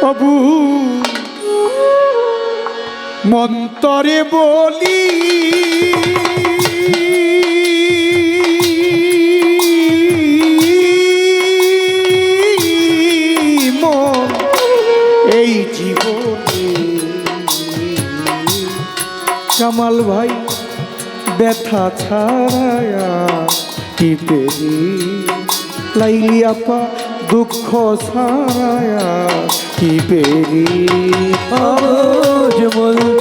প্রভু মন্তরে বলি মন এই জীবনে কামাল ভাই ব্যথা ছাড়ায়া কি পেরি লাইলি আপা দুঃখ ছাড়ায়া কি পেরি মন্তরে বলি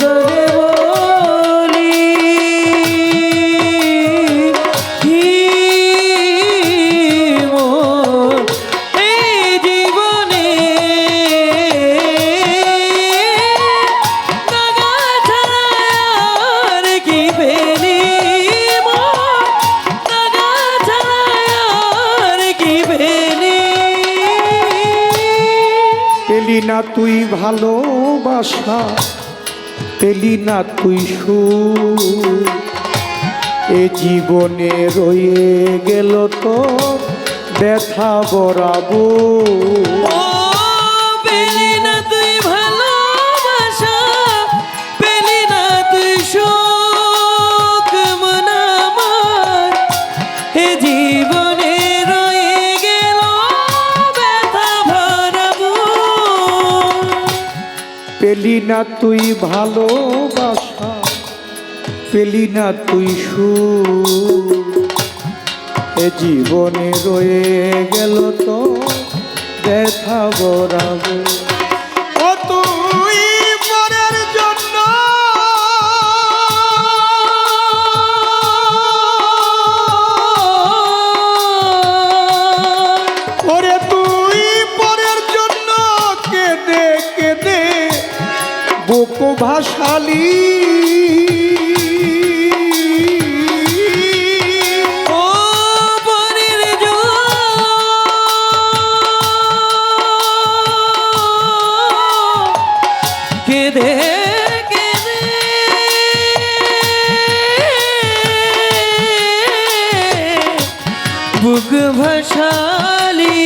মন এই জীবনে নাগা ছাড়ার কি পেলি মন নাগা ছাড়ার কি পেলি পেলি না তুই ভালোবাসা পেলি না তুই সুখ এ জীবনে রয়ে গেল তো ব্যথা বরাবো ও পেলি না তুই ভালোবাসা পেলি না তুই সুখ মন আমার এ জীবনে রয়ে গেল ব্যথা ভরাবো পেলি না তুই ভালোবাসা পেলি না তুই সুখ এ জীবনে রয়ে গেল তো ব্যথা বরাবো ও তুই পরের জন্য ওরে তুই পরের জন্য কেঁদে কেঁদে বুক ভাসালি ও পরের কেঁদে কেঁদে বুক ভাসালি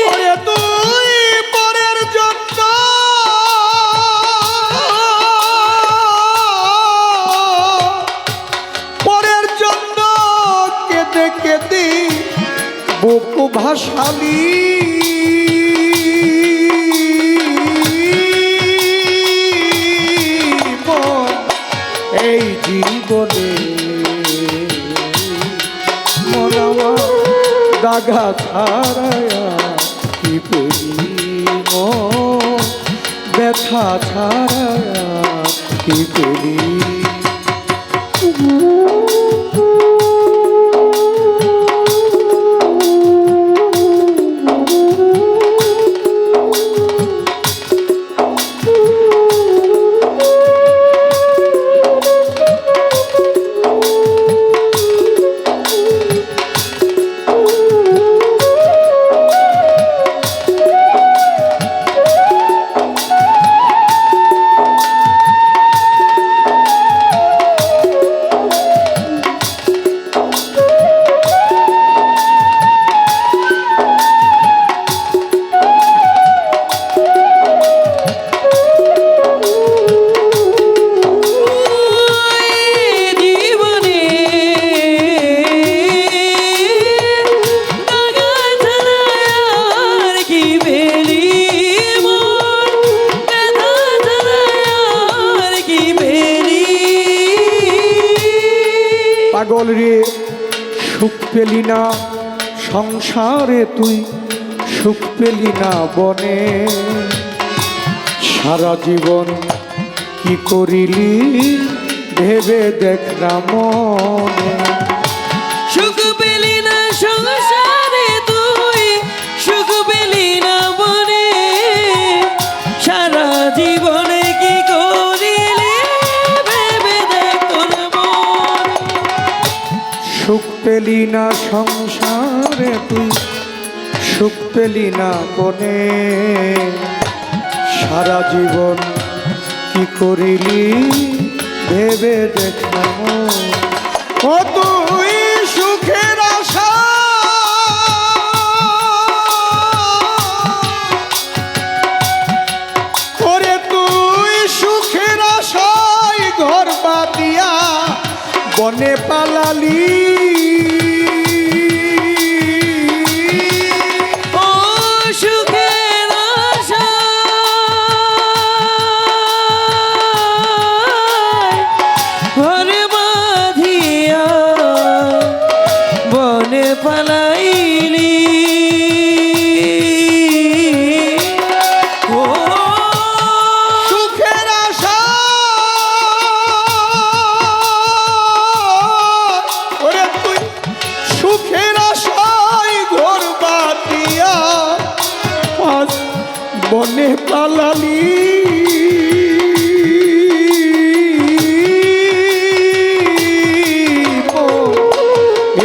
ওরে তুই পরের জন্য পরের জন্য কেঁদে কেঁদে বুক ভাসালি মন এই জীবনে মনাওয়া দাগা ছাড়ায়া কি পেলি মন ব্যথা ছাড়ায়া কি পেলি পাগল রে সুখ পেলি না সংসারে তুই সুখ পেলি না বনে সারা জীবন কি করিলি ভেবে দেখ না মনে সুখ পেলি না সংসারে তুই সুখ পেলি না বনে সারা জীবনে কি করিলি ভেবে দেখ না মনে সুখ পেলি না সংসারে তুই সুখ পেলি না বনে সারা জীবন কি করিলি ভেবে দেখ না ও তুই সুখের আশা পালাইলি ও সুখের আশা ওরে তুই সুখের আশায় ঘর বাতিয়া আজ বনে পালালি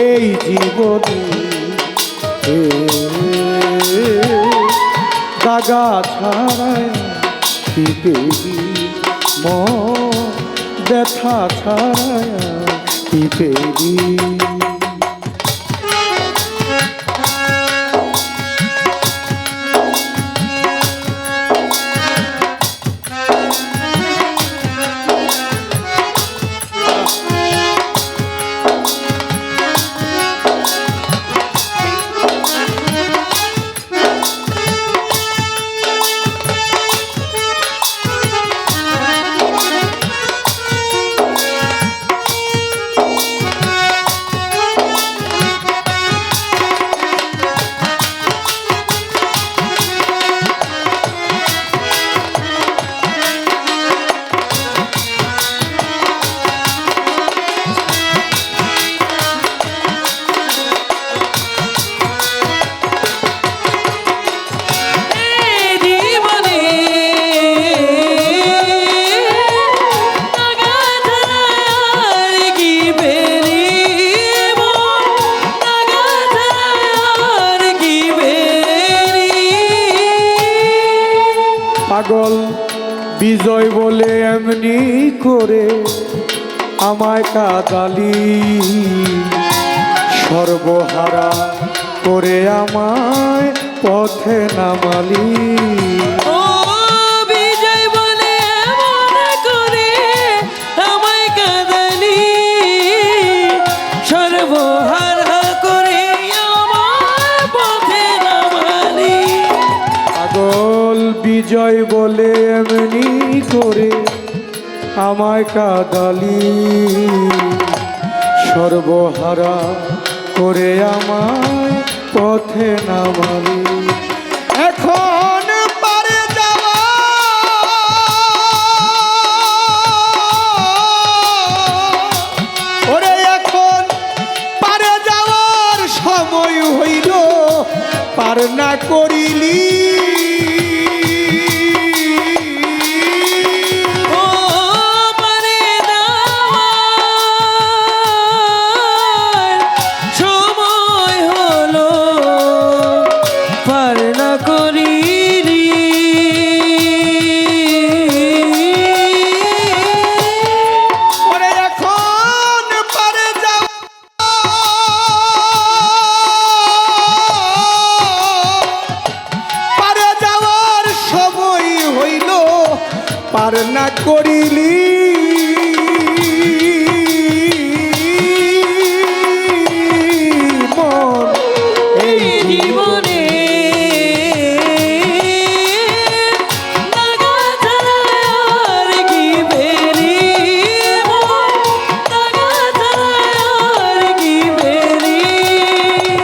এই জীবনে দাগা ছাড়ায় কি পেলি ব্যথা ছাড়ায় কি পেলি পাগল বিজয় বলে এমনি করে আমায় কাঁদালি সর্বহারা করে আমায় পথে নামালি ও বিজয় বলে এমন করে আমায় কাঁদালি সর্বহারা করে আমার পথে নামালি পাগল বিজয় বলে এমনি করে আমায় কাঁদালি সর্বহারা করে আমায় পথে নামালি এখন পারে যাওয়া ওরে এখন পারে যাওয়ার সময় হইল পার না করিলি ও পারে যাওয়ার সময় হলো পার না করিলি ওরে এখন পারে যাওয়া পারে যাওয়ার সময় হইল পার না করিলি মন এই জীবনে লাগা ছাড়া আর কি বেরিব লাগা ছাড়া আর কি বেরিব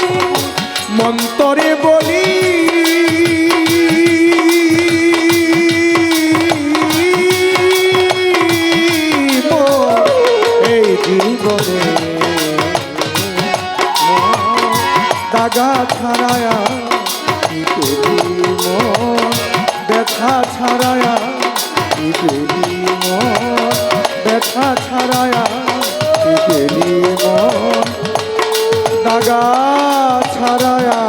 মন্তরে বলি এই জীবনে দাগা ছাড়ায়া কি পেলি মন ব্যথা ছাড়ায়া কি পেলি মন ব্যথা ছাড়ায়া কি পেলি মন দাগা ছাড়ায়া